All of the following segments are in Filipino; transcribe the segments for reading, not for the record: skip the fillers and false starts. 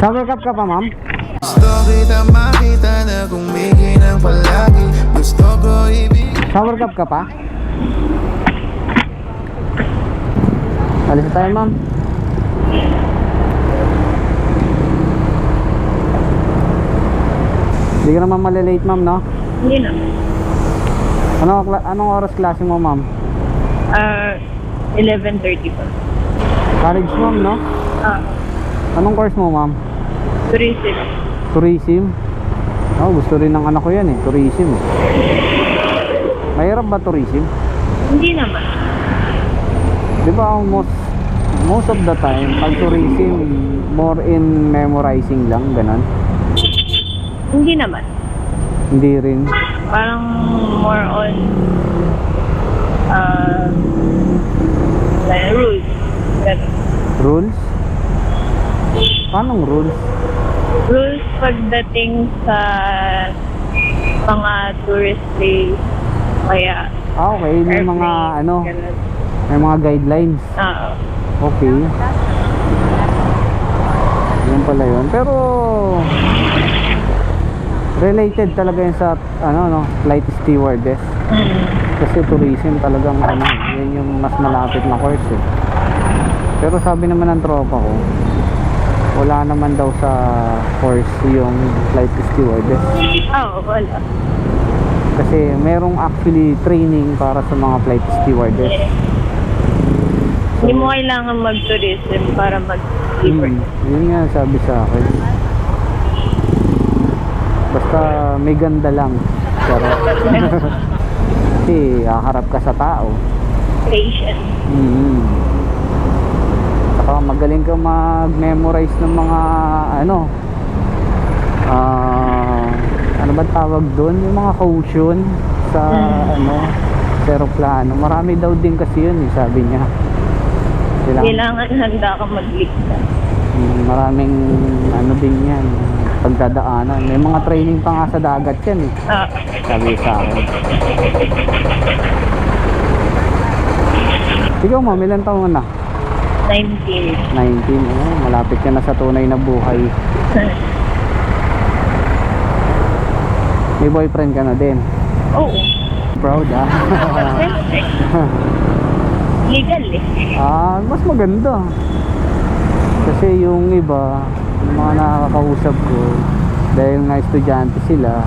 Shower cup ka pa, ma'am? Gusto kita makita na kumikinang palagi. Gusto ko ibig. Shower cup ka pa? Alis na tayo, ma'am. Hindi ka naman malilate, ma'am, no? Hindi na. Anong oras klase mo, ma'am? 11:30 pa. College, ma'am, no? Anong course mo, ma'am? Tourism. Tourism? Oh, gusto rin ng anak ko yan eh, tourism. Mahirap ba tourism? Hindi naman. Di ba most of the time, pag tourism, more in memorizing lang, ganun? Hindi naman. Hindi rin. Parang more on like rules. Ganun. Rules? Paanong rules? Rules pagdating sa mga tourist place. Kaya Okay, may mga airplane, ganun. may mga guidelines. Oo. Okay. Yun pala yun. Pero related talaga yun sa flight stewardess. Kasi tourism talagang yun yung mas malapit na course eh. Pero sabi naman ng tropa ko, wala naman daw sa course yung flight stewardess. Oo, wala. Kasi merong actually training para sa mga flight stewardess. Hindi mo kailangan mag-tourism para mag-steward. Yun nga sabi sa akin. Basta may ganda lang. Kasi haharap ka sa tao. Patient. Saka magaling ka mag-memorize ng mga ano ba tawag doon? Yung mga caution sa sa aeroplano. Marami daw din kasi yun sabi niya. Kailangan handa ka mag-ligtas. Maraming din yan, pagdadaanan. May mga training pa nga sa dagat yan eh. Sabi sa akin. Ikaw ma'am, ilang taon na? 19. 19, malapit ka na sa tunay na buhay. May boyfriend ka na din? Oo. Proud ah. Legal eh. Mas maganda. Kasi yung iba, yung mga nakakausap ko, dahil nga estudyante sila,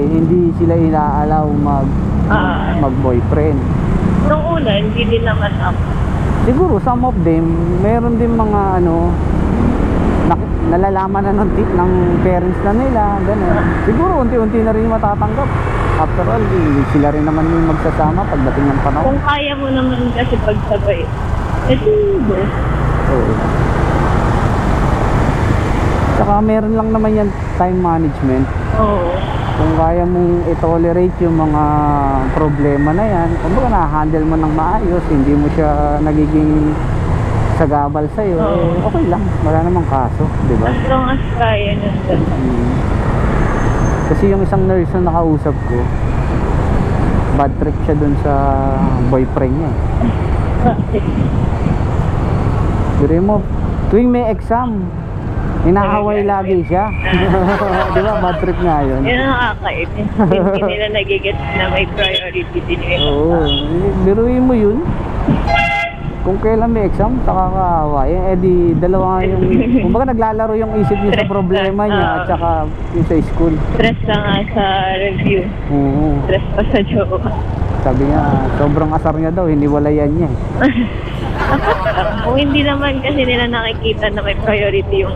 hindi sila inaalaw mag-boyfriend. Nung una, hindi din naman ako. Siguro some of them, meron din mga nalalaman na ng parents na nila, gano'n. Siguro unti-unti na rin matatanggap. After all, sila rin naman yung magsasama pagdating ng panahon. Kung kaya mo naman kasi pagsabay, go. Oo. Saka meron lang naman yan time management. Oo. Kung kaya mong i-tolerate yung mga problema na yan, kung baka na-handle mo ng maayos, hindi mo siya nagiging sagabal sa'yo, okay lang, wala namang kaso, di ba? As long as kaya nandun. Kasi yung isang nurse na nakausap ko, bad trip siya dun sa boyfriend niya. Dire mo, tuwing may exam, inaaway lagi siya. Di ba? Bad trip nga yun. Yun ang nakakainis. Hindi nila nagigets na may priority din yun. Oo, biruin mo yun. Kung kailan may exam, saka kaaway. Di dalawa yung, kumbaga naglalaro yung isip niya sa problema niya at saka yung sa school. Stress na nga sa review. Oo. Stress pa sa joke. Sabi niya, sobrang asar niya daw, hiniwalayan niya. Kung hindi naman kasi nila nakikita na may priority yung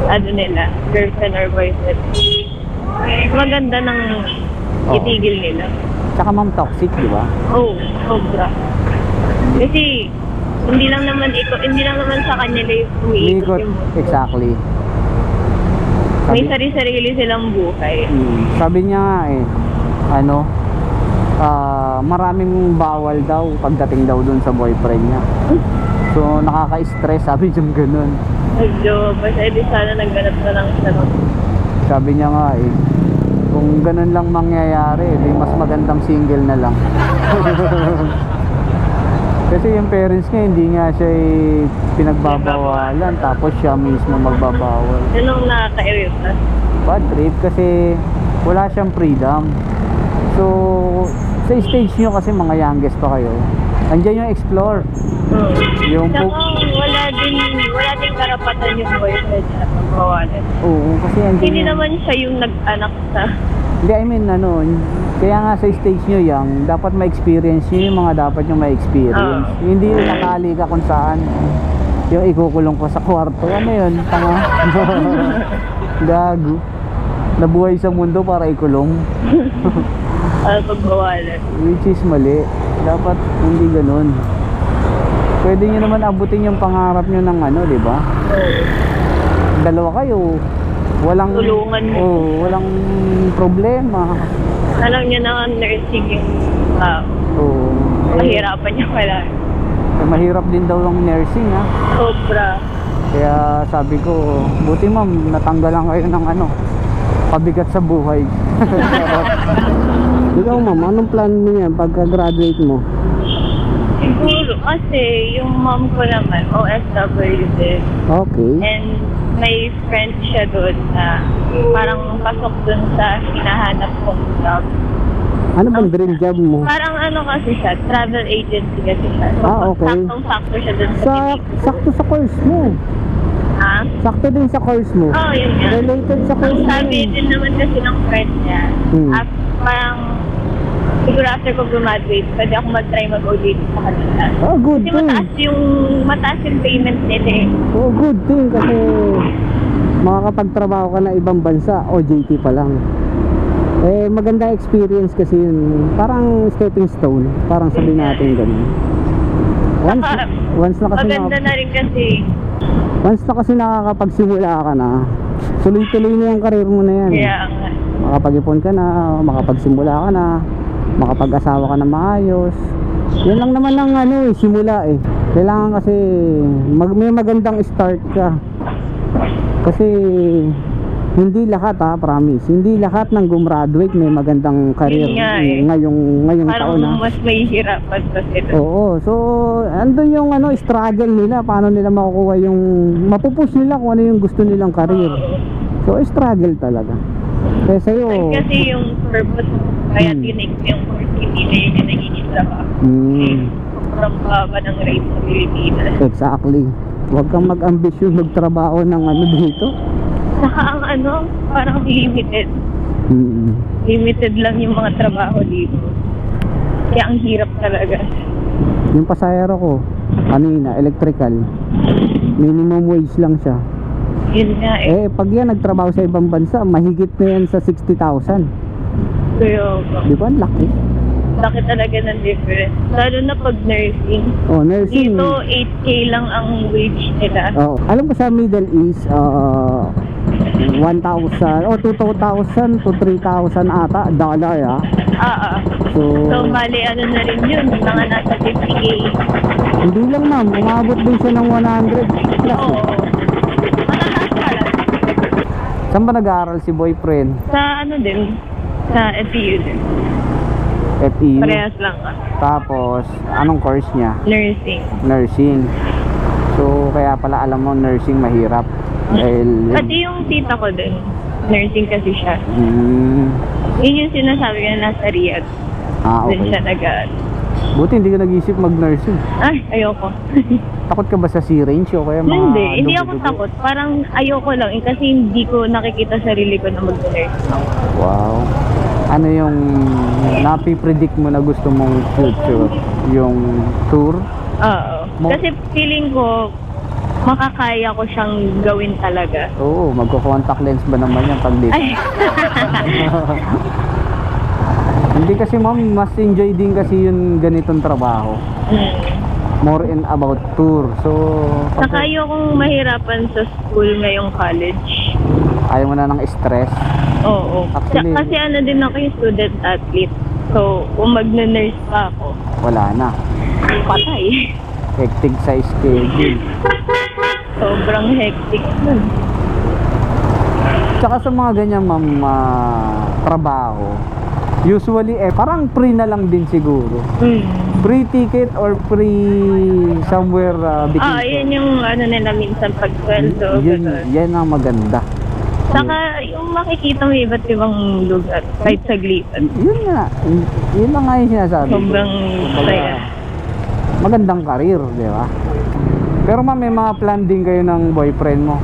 nila, girlfriend or boyfriend, maganda nang itigil nila. Tsaka ma'am, toxic, di ba? Oo, sobra. Kasi hindi lang naman sa kanila yung umiikot yung mundo. Exactly. May sarili-sarili silang buhay. Sabi niya nga maraming bawal daw pagdating daw dun sa boyfriend niya. So nakaka-stress, sabi niya ganun. Medyo, basta edi sana nagganap na lang siya. Sabi niya nga kung ganun lang mangyayari, di mas magandang single na lang. Kasi yung parents niya, hindi nga siya pinagbabawalan, tapos siya mismo magbabawal. Yun ang nakaka-irita. Bad trip kasi wala siyang freedom. So, sa stage nyo kasi mga youngest pa kayo, andyan yung explore. Yung Saka wala din karapatan yung boyfriend na pagbawalan. Oo, kasi andyan Hindi yung... naman siya yung nag-anak sa... Hindi, I mean, kaya nga sa stage nyo young, dapat ma-experience nyo yung mga dapat nyo ma-experience. Hindi yung nakali ka kung saan. Yung ikukulong ko sa kwarto. Ano yun? Tanga. Gago. Nabuhay sa mundo para ikulong. pagbawalan. Which is mali. Dapat hindi ganun. Pwede nyo naman abutin yung pangarap nyo ng di ba? Dalawa kayo. Walang Tulungan mo. walang problema. Alam niya na nursing yung Oo. mahirapan niya pala. Mahirap din daw ang nursing ha. Sobra. Kaya sabi ko, buti ma'am, natanggalan kayo ng pabigat sa buhay. Ikaw ma'am, anong plan mo yan pagka-graduate mo? Siguro kasi yung mom ko naman, OFW din. Okay. And may friend siya doon na parang pasok doon sa hinahanap kong job. Ano bang dream job mo? Parang kasi siya, travel agency kasi siya. So, Okay. saktong-sakto siya doon sa Sakto sa course mo. Ha? Sakto din sa course mo. Oo, yun nga. Related sa course Ang mo. sabi din naman kasi ng friend niya, parang siguro after ko graduate, pwede ako mag-try mag-OJT sa kanila. Oh, good Kasi thing. mataas yung payment nila eh. Oh, good thing kasi makakapagtrabaho ka na ibang bansa, OJT pa lang. Maganda experience kasi yun. Parang stepping stone. Parang sabihin natin ganun. Once na kasi Maganda na rin kasi. once na kasi nakakapagsimula ka na, tuloy-tuloy na yung karir mo na yan. Kaya nga. Makapag-ipon ka na, makapagsimula ka na, makapag-asawa ka na maayos. Yan lang naman ang simula eh. Kailangan kasi may magandang start ka. Kasi hindi lahat promise. Hindi lahat ng gumraduate may magandang career Yun nga eh. ngayong Parang taon na. mas mahihirapan pa sila. Oo, so andun yung struggle nila, paano nila makukuha yung mapupush nila kung ano yung gusto nilang career. So struggle talaga. Kaya sa'yo Kasi yung purpose, kaya tinig yung course, hindi na yun yung nagiging trabaho. Sobrang baba ng rate sa Pilipinas. Exactly. Huwag kang mag-ambisyon magtrabaho ng dito. Saka ang parang limited. Limited lang yung mga trabaho dito. Kaya ang hirap talaga. Yung pasahero ko kanina, electrical, minimum wage lang siya. Yun nga eh. Pag yan nagtrabaho sa ibang bansa, mahigit na yan sa 60,000. Kaya Di ba? Laki. laki talaga ng difference. Lalo na pag nursing. Oh, nursing. Dito 8K lang ang wage nila. Oh, alam ko sa Middle East, 1,000 o 2,000 to 3,000 ata dollar So bali na rin yun, mga nasa 50K. Hindi lang ma'am, umabot din siya ng 100 plus. Oo. Matataas ka lang. Saan ba nag-aaral si boyfriend? Sa din, sa FEU din. FEU. Parehas lang Tapos, anong course niya? Nursing. Nursing. So, kaya pala alam mo, nursing mahirap. Dahil... Pati yung tita ko din, nursing kasi siya. Yun yung sinasabi ko na nasa Riyadh. Doon Okay. siya nag-aaral. Buti hindi ka nag-isip mag-nursing. Ay, ayoko. Takot ka ba sa syringe o kaya mga Hindi ako dugo-dugo? takot. Parang ayoko lang kasi hindi ko nakikita sarili ko na mag-nurse. Wow. Ano yung napipredict mo na gusto mong future? Yung tour? Oo. Kasi feeling ko, makakaya ko siyang gawin talaga. Oo, magko-contact lens ba naman yan pag dito? Ay, Hindi kasi ma'am, mas enjoy din kasi yung ganitong trabaho. More in about tour. So, saka ayokong mahirapan sa school ngayong college. ayaw mo na ng stress. Oo. Actually- Kasi din ako yung student athlete. So, kung mag-nurse pa ako, Wala na. patay. Hectic sa schedule. Sobrang hectic nun. Tsaka sa mga ganyan ma'am, trabaho, usually parang free na lang din siguro. Free ticket or free somewhere vacation? Yun yung ano nila minsan pag sweldo. Yan ang maganda. Saka yung makikita mo iba't ibang lugar kahit saglit. Yun na nga yung sinasabi. Sobrang saya. Magandang karir, di ba? Pero ma'am, may mga plan din kayo ng boyfriend mo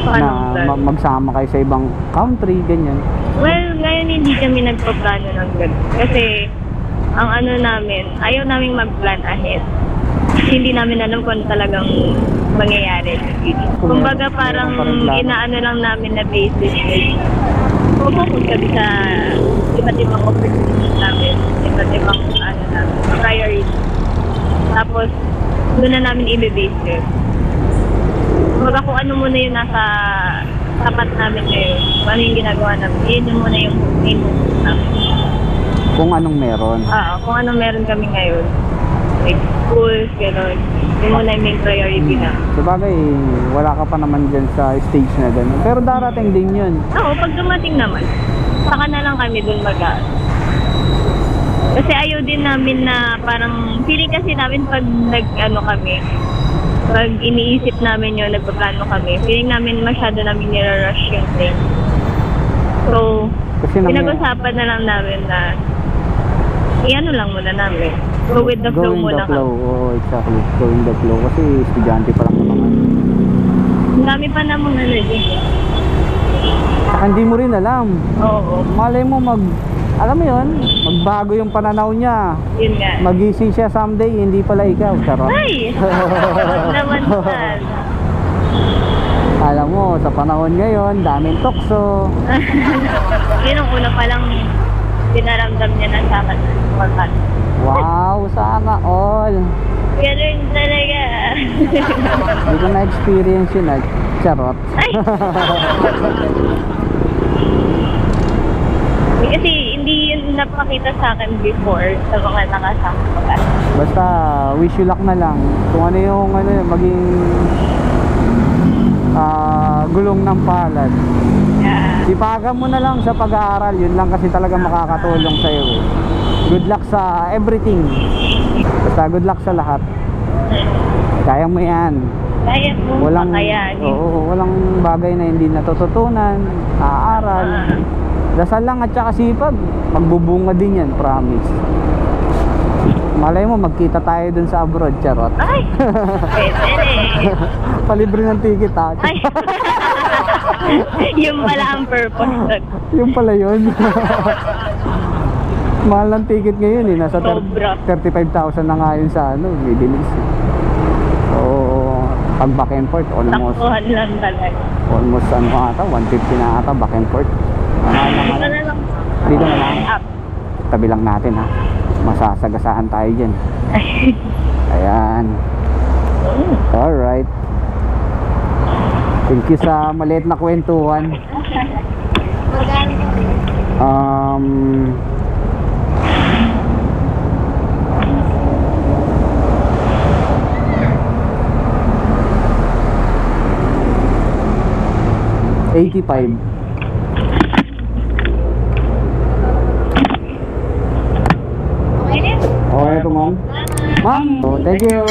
Paano na magsama kayo sa ibang country, ganyan. Well, ngayon hindi kami nagpaplano ng ganun. Kasi ang ano namin, ayaw namin mag-plan ahead. Hindi namin alam kung ano talagang mangyayari. Kumbaga parang inaano lang namin na basis is focus kami sa iba't ibang opportunities namin, iba't ibang ano namin, priority. Tapos doon na namin i-base yun. Kumbaga kung ano muna yung nasa tapat namin ngayon, kung ano yung ginagawa namin, yun yung muna yung main focus namin. Kung anong meron. Kung anong meron kami ngayon, like schools, gano'n, yun muna yung main priority na. Sabagay, wala ka pa naman dyan sa stage na gano'n. Pero darating din yun. Oo, pag dumating naman, saka na lang kami dun kasi ayaw din namin na parang, feeling kasi namin pag pag iniisip namin yun, nagpaplano kami, feeling namin masyado namin nirarush yung thing. So, Kasi pinag-usapan na lang namin na i-ano lang muna namin. Go with the flow muna kami. Oo, exactly. Go with the flow. Kasi estudyante pa lang naman. Ang dami pa namang din. Saka hindi mo rin alam. Oo. Malay mo alam mo yun, magbago yung pananaw niya. Yun nga. Magising siya someday, hindi pala ikaw. Charot. Ay! Naman yan. Alam mo, sa panahon ngayon, daming tukso. Yun ang una palang dinaramdam niya na sa akin. Wow, sana all. Ganun talaga. Hindi ko na-experience yun. Charot. Ay! Kasi hindi yun napakita sa akin before sa mga nakasama ko. Basta, wish you luck na lang. Kung ano yung maging gulong ng palad. Yeah. Sipagan mo na lang sa pag-aaral. Yun lang kasi talaga makakatulong sa'yo. Good luck sa everything. Basta good luck sa lahat. Kaya mo yan. Kaya mo makayanin. Oo, walang bagay na hindi natututunan. Aaral. Dasal lang at saka sipag. Magbubunga din yan, promise. Malay mo, magkita tayo dun sa abroad, charot. Ay! Pwede eh. Palibre ng ticket, ha? Ay! Yung pala ang purpose. Yung pala yun. Mahal ng ticket ngayon eh. Nasa Sobra. 35,000 na nga yun sa Middle East. So, pag back and forth, almost lang talaga. 150 na ata back and forth. Dito na lang. Dito na lang. Up. Tabi lang natin, ha. Masasagasaan tayo dyan. Ayan. Alright. Thank you sa maliit na kwentuhan. $85. Okay na? Okay ito, ma'am. Ma'am, thank you.